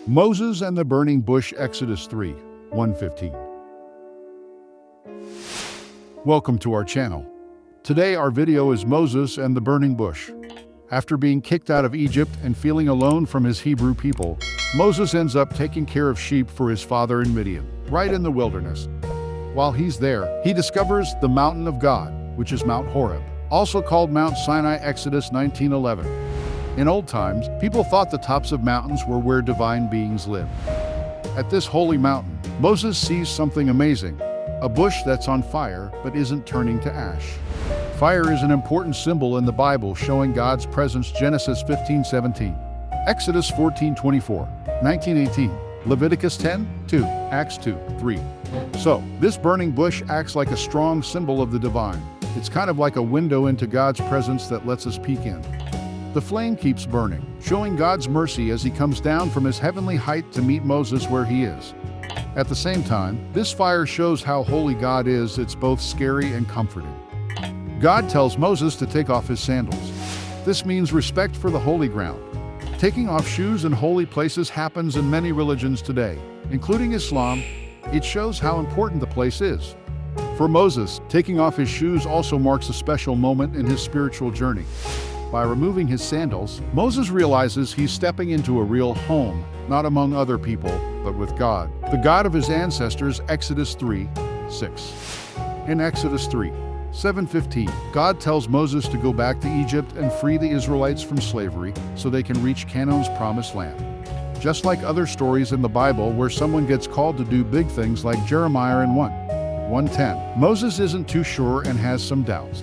Moses and the burning bush, Exodus 3, 1:15. Welcome to our channel. Today our video is Moses and the burning bush. After being kicked out of Egypt and feeling alone from his Hebrew people, Moses ends up taking care of sheep for his father in Midian, right in the wilderness. While he's there, he discovers the mountain of God, which is Mount Horeb, also called Mount Sinai, Exodus 19:11. In old times, people thought the tops of mountains were where divine beings lived. At this holy mountain, Moses sees something amazing, a bush that's on fire but isn't turning to ash. Fire is an important symbol in the Bible showing God's presence. Genesis 15:17, Exodus 14:24, 19:18, Leviticus 10:2, Acts 2:3. So, this burning bush acts like a strong symbol of the divine. It's kind of like a window into God's presence that lets us peek in. The flame keeps burning, showing God's mercy as he comes down from his heavenly height to meet Moses where he is. At the same time, this fire shows how holy God is. It's both scary and comforting. God tells Moses to take off his sandals. This means respect for the holy ground. Taking off shoes in holy places happens in many religions today, including Islam. It shows how important the place is. For Moses, taking off his shoes also marks a special moment in his spiritual journey. By removing his sandals, Moses realizes he's stepping into a real home, not among other people, but with God, the God of his ancestors. Exodus 3:6. In Exodus 3:7-15, God tells Moses to go back to Egypt and free the Israelites from slavery so they can reach Canaan's promised land. Just like other stories in the Bible where someone gets called to do big things like Jeremiah in 1:10, Moses isn't too sure and has some doubts.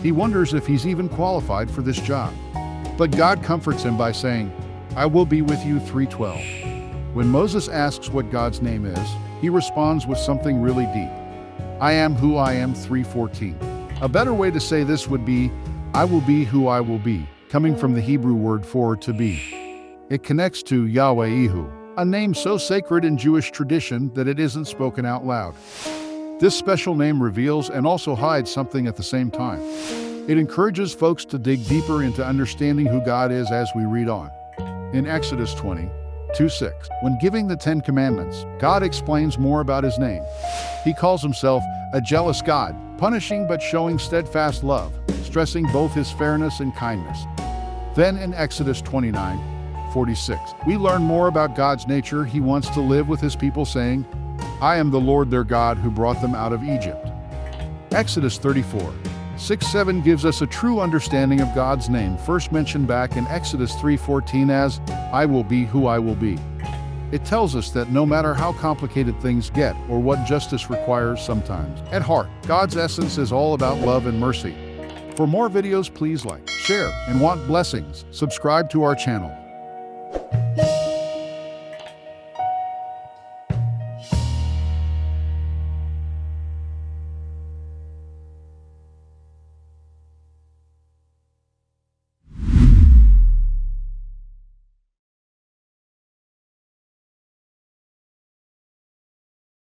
He wonders if he's even qualified for this job. But God comforts him by saying, "I will be with you." 3:12. When Moses asks what God's name is, he responds with something really deep. "I am who I am." 3:14. A better way to say this would be, "I will be who I will be," coming from the Hebrew word for to be. It connects to Yahweh Ehu, a name so sacred in Jewish tradition that it isn't spoken out loud. This special name reveals and also hides something at the same time. It encourages folks to dig deeper into understanding who God is as we read on. In Exodus 20:2-6, when giving the 10 Commandments, God explains more about his name. He calls himself a jealous God, punishing but showing steadfast love, stressing both his fairness and kindness. Then in Exodus 29:46, we learn more about God's nature. He wants to live with his people, saying, "I am the Lord their God who brought them out of Egypt." Exodus 34:6-7 gives us a true understanding of God's name, first mentioned back in Exodus 3:14 as, "I will be who I will be." It tells us that no matter how complicated things get or what justice requires sometimes, at heart, God's essence is all about love and mercy. For more videos, please like, share, and want blessings, subscribe to our channel.